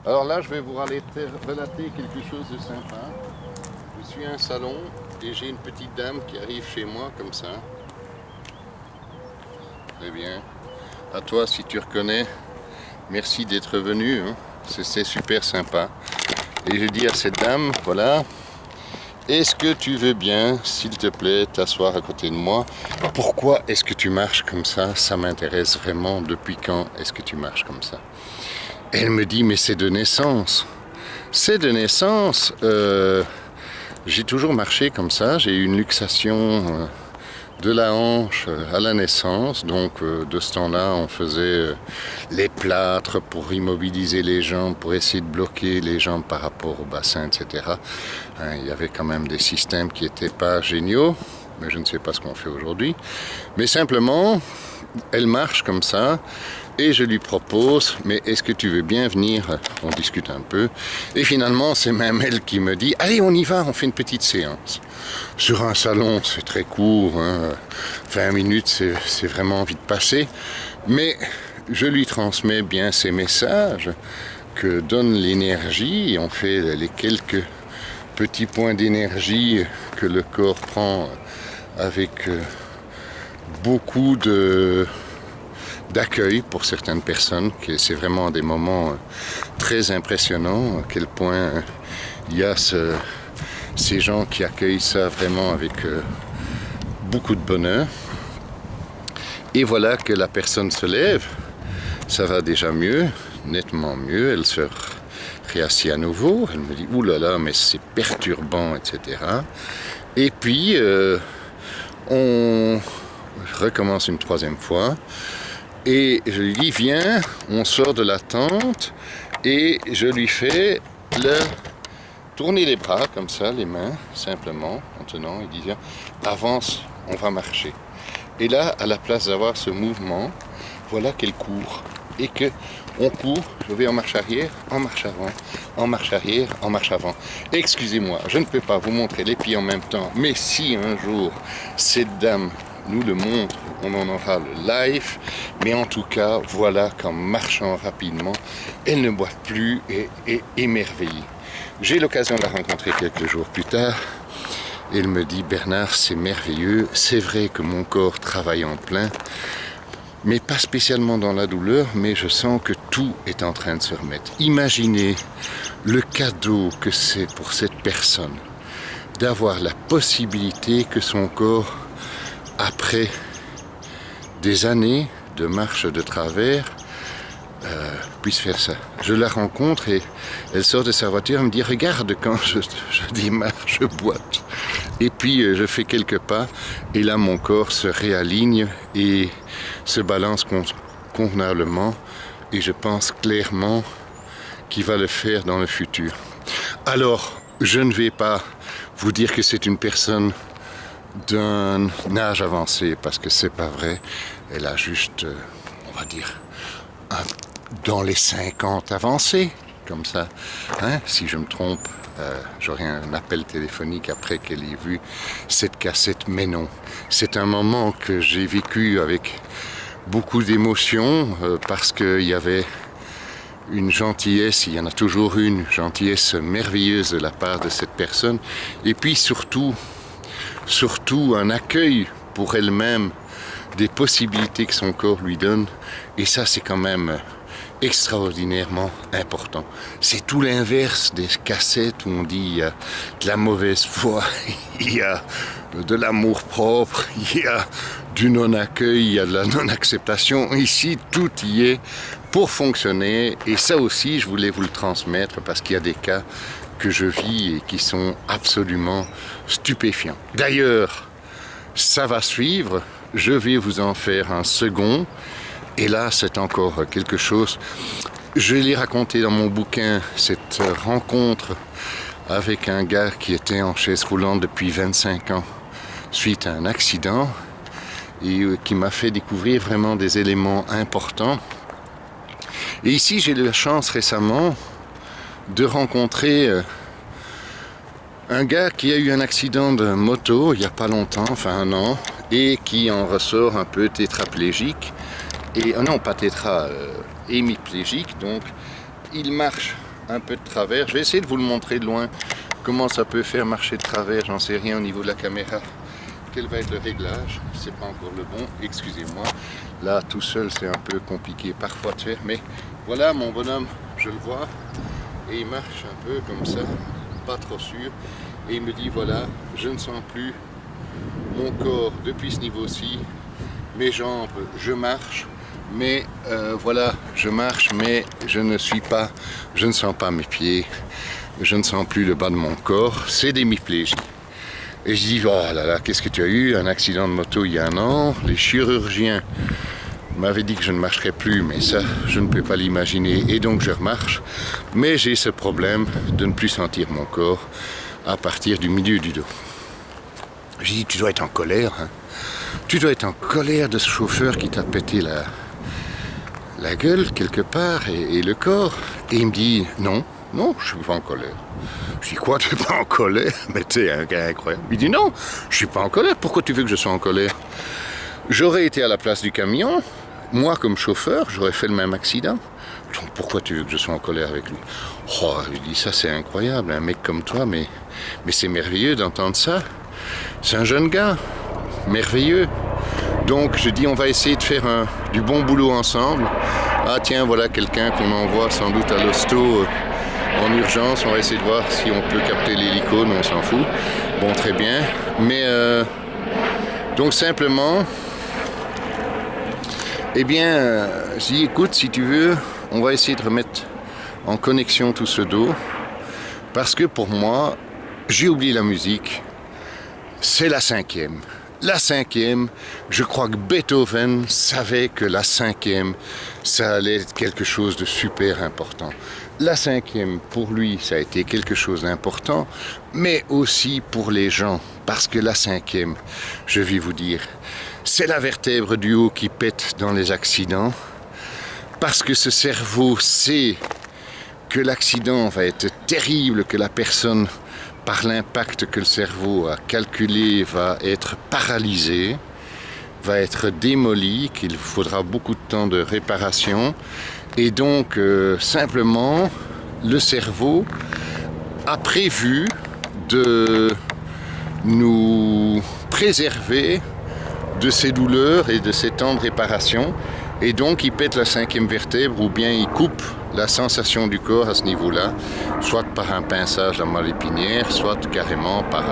Alors là, je vais vous relater quelque chose de sympa. Je suis à un salon et j'ai une petite dame qui arrive chez moi comme ça. Très bien. À toi, si tu reconnais, merci d'être venu. Hein. C'est super sympa. Et je dis à cette dame, voilà, est-ce que tu veux bien, s'il te plaît, t'asseoir à côté de moi? Pourquoi est-ce que tu marches comme ça? Ça m'intéresse vraiment. Depuis quand est-ce que tu marches comme ça? Elle me dit, mais c'est de naissance. C'est de naissance. J'ai toujours marché comme ça. J'ai eu une luxation de la hanche à la naissance. Donc de ce temps-là, on faisait les plâtres pour immobiliser les jambes, pour essayer de bloquer les jambes par rapport au bassin, etc. Hein, il y avait quand même des systèmes qui n'étaient pas géniaux. Mais je ne sais pas ce qu'on fait aujourd'hui. Mais simplement, elle marche comme ça. Et je lui propose, mais est-ce que tu veux bien venir? On discute un peu. Et finalement, c'est même elle qui me dit, allez, on y va, on fait une petite séance. Sur un salon, c'est très court, hein, 20 minutes, c'est vraiment vite passé. Mais je lui transmets bien ces messages que donne l'énergie. Et on fait les quelques petits points d'énergie que le corps prend avec beaucoup d'accueil pour certaines personnes, que c'est vraiment des moments très impressionnants, à quel point il y a ces gens qui accueillent ça vraiment avec beaucoup de bonheur. Et voilà que la personne se lève, ça va déjà mieux, nettement mieux, elle se réassit à nouveau, elle me dit « Ouh là là, mais c'est perturbant, etc. » Et puis, on recommence une troisième fois. Et je lui dis, viens, on sort de la tente et je lui fais tourner les bras comme ça, les mains, simplement, en tenant. Il dit, viens, avance, on va marcher. Et là, à la place d'avoir ce mouvement, voilà qu'elle court. Et que on court, je vais en marche arrière, en marche avant, en marche arrière, en marche avant. Excusez-moi, je ne peux pas vous montrer les pieds en même temps, mais si un jour cette dame nous le montre, on en aura le live, mais en tout cas, voilà qu'en marchant rapidement, elle ne boite plus et est émerveillée. J'ai l'occasion de la rencontrer quelques jours plus tard. Elle me dit, Bernard, c'est merveilleux, c'est vrai que mon corps travaille en plein, mais pas spécialement dans la douleur, mais je sens que tout est en train de se remettre. Imaginez le cadeau que c'est pour cette personne d'avoir la possibilité que son corps, après des années de marche de travers, puisse faire ça. Je la rencontre et elle sort de sa voiture et me dit, regarde, quand je démarre, je boite. Et puis je fais quelques pas et là mon corps se réaligne et se balance convenablement et je pense clairement qu'il va le faire dans le futur. Alors, je ne vais pas vous dire que c'est une personne d'un âge avancé, parce que c'est pas vrai. Elle a juste, on va dire, dans les 50 avancés, comme ça. Hein? Si je me trompe, j'aurai un appel téléphonique après qu'elle ait vu cette cassette, mais non. C'est un moment que j'ai vécu avec beaucoup d'émotion, parce qu'il y avait une gentillesse, il y en a toujours une gentillesse merveilleuse de la part de cette personne, et puis surtout un accueil pour elle-même des possibilités que son corps lui donne. Et ça, c'est quand même extraordinairement important. C'est tout l'inverse des cassettes où on dit il y a de la mauvaise foi, il y a de l'amour-propre, il y a du non-accueil, il y a de la non-acceptation. Ici, tout y est pour fonctionner. Et ça aussi, je voulais vous le transmettre parce qu'il y a des cas que je vis et qui sont absolument stupéfiants. D'ailleurs, ça va suivre, je vais vous en faire un second, et là c'est encore quelque chose. Je l'ai raconté dans mon bouquin, cette rencontre avec un gars qui était en chaise roulante depuis 25 ans suite à un accident et qui m'a fait découvrir vraiment des éléments importants. Et ici j'ai eu la chance récemment de rencontrer un gars qui a eu un accident de moto il n'y a pas longtemps, enfin 1 an, et qui en ressort un peu tétraplégique, et non pas tétra, hémiplégique, donc il marche un peu de travers. Je vais essayer de vous le montrer de loin, comment ça peut faire marcher de travers, j'en sais rien au niveau de la caméra. Quel va être le réglage? C'est pas encore le bon, excusez-moi. Là, tout seul, c'est un peu compliqué parfois de faire, mais voilà, mon bonhomme, je le vois, et il marche un peu comme ça, pas trop sûr, et il me dit, voilà, je ne sens plus mon corps depuis ce niveau-ci, mes jambes, je marche, mais voilà, je marche, mais je ne sens pas mes pieds, je ne sens plus le bas de mon corps, c'est d'hémiplégie. Et je dis, oh là là, qu'est-ce que tu as eu? Un accident de moto il y a un an, les chirurgiens m'avaient dit que je ne marcherais plus, mais ça, je ne peux pas l'imaginer, et donc je remarche, mais j'ai ce problème de ne plus sentir mon corps à partir du milieu du dos. Je dis, tu dois être en colère, hein. Tu dois être en colère de ce chauffeur qui t'a pété la gueule quelque part et le corps. Et il me dit, non, je suis pas en colère. Je dis, quoi, tu n'es pas en colère? Mais t'es un gars incroyable. Il dit, non, je suis pas en colère. Pourquoi tu veux que je sois en colère? J'aurais été à la place du camion, moi comme chauffeur, j'aurais fait le même accident. Donc pourquoi tu veux que je sois en colère avec lui? Oh, il dit, ça c'est incroyable, un mec comme toi, mais c'est merveilleux d'entendre ça. C'est un jeune gars, merveilleux. Donc je dis, on va essayer de faire du bon boulot ensemble. Ah tiens, voilà quelqu'un qu'on envoie sans doute à l'hosto en urgence. On va essayer de voir si on peut capter l'hélico, mais on s'en fout. Bon, très bien. Mais donc simplement, eh bien, je dis, écoute, si tu veux, on va essayer de remettre en connexion tout ce dos. Parce que pour moi, j'ai oublié la musique. C'est la cinquième. La cinquième, je crois que Beethoven savait que la cinquième, ça allait être quelque chose de super important. La cinquième, pour lui, ça a été quelque chose d'important, mais aussi pour les gens. Parce que la cinquième, je vais vous dire, c'est la vertèbre du haut qui pète dans les accidents. Parce que ce cerveau sait que l'accident va être terrible, que la personne, par l'impact que le cerveau a calculé, va être paralysé, va être démoli, qu'il faudra beaucoup de temps de réparation. Et donc, simplement, le cerveau a prévu de nous préserver de ces douleurs et de ces temps de réparation. Et donc, il pète la cinquième vertèbre ou bien il coupe la sensation du corps à ce niveau-là, soit par un pinçage à moelle épinière, soit carrément par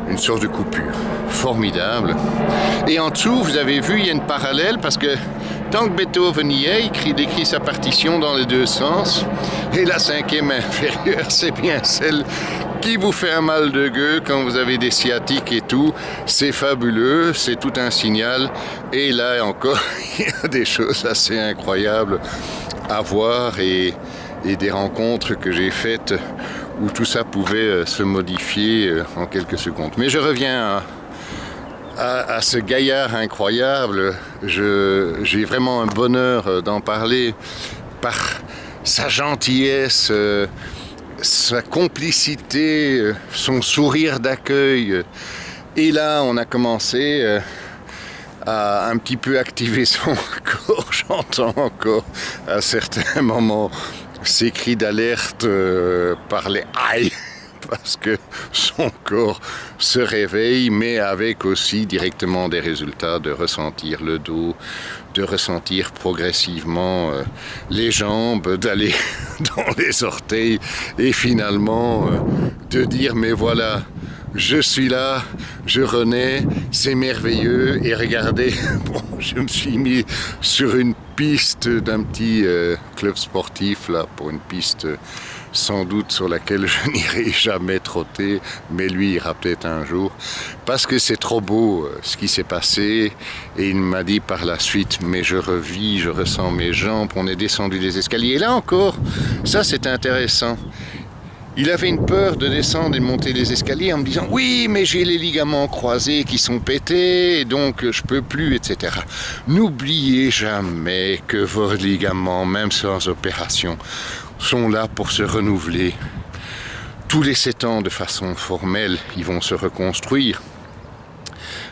une sorte de coupure. Formidable. Et en dessous, vous avez vu, il y a une parallèle parce que tant que Beethoven y est, il décrit sa partition dans les deux sens. Et la cinquième inférieure, c'est bien celle qui vous fait un mal de gueule quand vous avez des sciatiques et tout. C'est fabuleux, c'est tout un signal. Et là encore, il y a des choses assez incroyables à voir et des rencontres que j'ai faites où tout ça pouvait se modifier en quelques secondes. Mais je reviens à ce gaillard incroyable. J'ai vraiment un bonheur d'en parler par sa gentillesse, sa complicité, son sourire d'accueil. Et là, on a commencé à un petit peu activer son corps. J'entends encore à certains moments ces cris d'alerte par les aïe, parce que son corps se réveille, mais avec aussi directement des résultats de ressentir le dos, de ressentir progressivement les jambes, d'aller dans les orteils et finalement de dire mais voilà, je suis là, je renais, c'est merveilleux. Et regardez, bon, je me suis mis sur une piste d'un petit club sportif là, pour une piste sans doute sur laquelle je n'irai jamais trotter, mais lui ira peut-être un jour, parce que c'est trop beau ce qui s'est passé. Et il m'a dit par la suite, mais je revis, je ressens mes jambes, on est descendu des escaliers. Et là encore, ça c'est intéressant. Il avait une peur de descendre et de monter les escaliers en me disant « Oui, mais j'ai les ligaments croisés qui sont pétés, et donc je peux plus, etc. » N'oubliez jamais que vos ligaments, même sans opération, sont là pour se renouveler. Tous les 7 ans, de façon formelle, ils vont se reconstruire.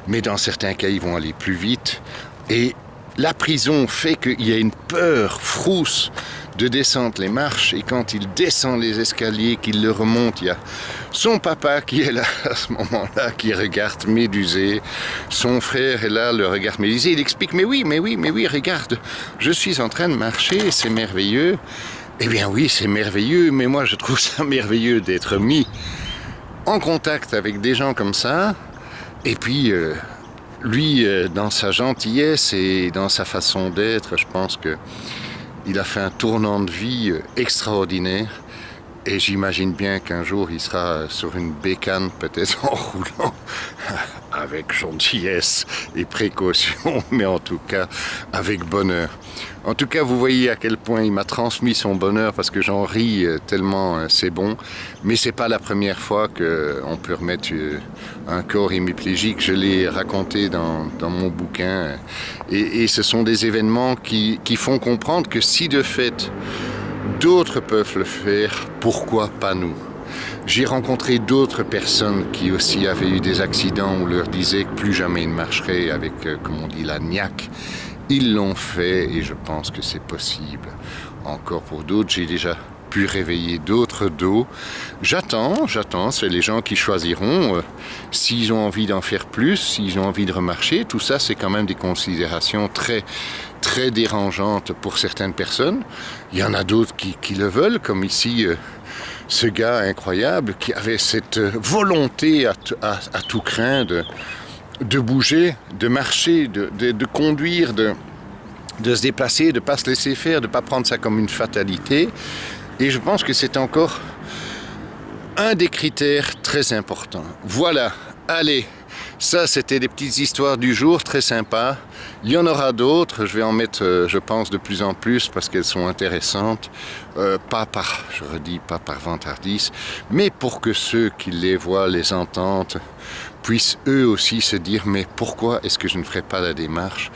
Mais dans certains cas, ils vont aller plus vite. Et la prison fait qu'il y a une peur frousse de descendre les marches, et quand il descend les escaliers, qu'il le remonte, il y a son papa qui est là à ce moment-là, qui regarde médusé, son frère est là, le regarde médusé, il explique, mais oui, regarde, je suis en train de marcher, c'est merveilleux. Eh bien oui, c'est merveilleux, mais moi je trouve ça merveilleux d'être mis en contact avec des gens comme ça, et puis lui, dans sa gentillesse et dans sa façon d'être, je pense que il a fait un tournant de vie extraordinaire, et j'imagine bien qu'un jour il sera sur une bécane, peut-être en roulant, avec gentillesse et précaution, mais en tout cas avec bonheur. En tout cas, vous voyez à quel point il m'a transmis son bonheur, parce que j'en ris tellement c'est bon. Mais c'est pas la première fois qu'on peut remettre un corps hémiplégique. Je l'ai raconté dans mon bouquin. Et ce sont des événements qui font comprendre que si de fait d'autres peuvent le faire, pourquoi pas nous? J'ai rencontré d'autres personnes qui aussi avaient eu des accidents où on leur disait que plus jamais ils ne marcheraient avec, comme on dit, la niaque. Ils l'ont fait, et je pense que c'est possible. Encore pour d'autres, j'ai déjà pu réveiller d'autres dos. J'attends, c'est les gens qui choisiront s'ils ont envie d'en faire plus, s'ils ont envie de remarcher. Tout ça, c'est quand même des considérations très, très dérangeantes pour certaines personnes. Il y en a d'autres qui le veulent, comme ici ce gars incroyable qui avait cette volonté à tout crin de bouger, de marcher, de conduire, de se déplacer, de ne pas se laisser faire, de ne pas prendre ça comme une fatalité. Et je pense que c'est encore un des critères très importants. Voilà, allez, ça c'était des petites histoires du jour, très sympas. Il y en aura d'autres, je vais en mettre, je pense, de plus en plus parce qu'elles sont intéressantes. Pas par vantardise, mais pour que ceux qui les voient, les entendent, puissent eux aussi se dire, mais pourquoi est-ce que je ne ferai pas la démarche?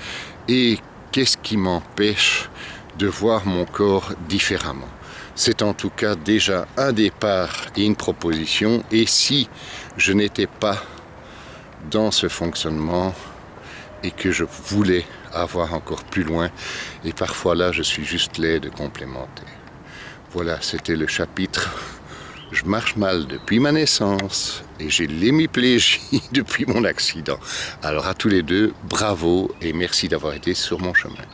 Et qu'est-ce qui m'empêche de voir mon corps différemment? C'est en tout cas déjà un départ et une proposition. Et si je n'étais pas dans ce fonctionnement et que je voulais avoir encore plus loin, et parfois là je suis juste laid de complémenter. Voilà, c'était le chapitre « Je marche mal depuis ma naissance et j'ai l'hémiplégie depuis mon accident ». Alors à tous les deux, bravo et merci d'avoir été sur mon chemin.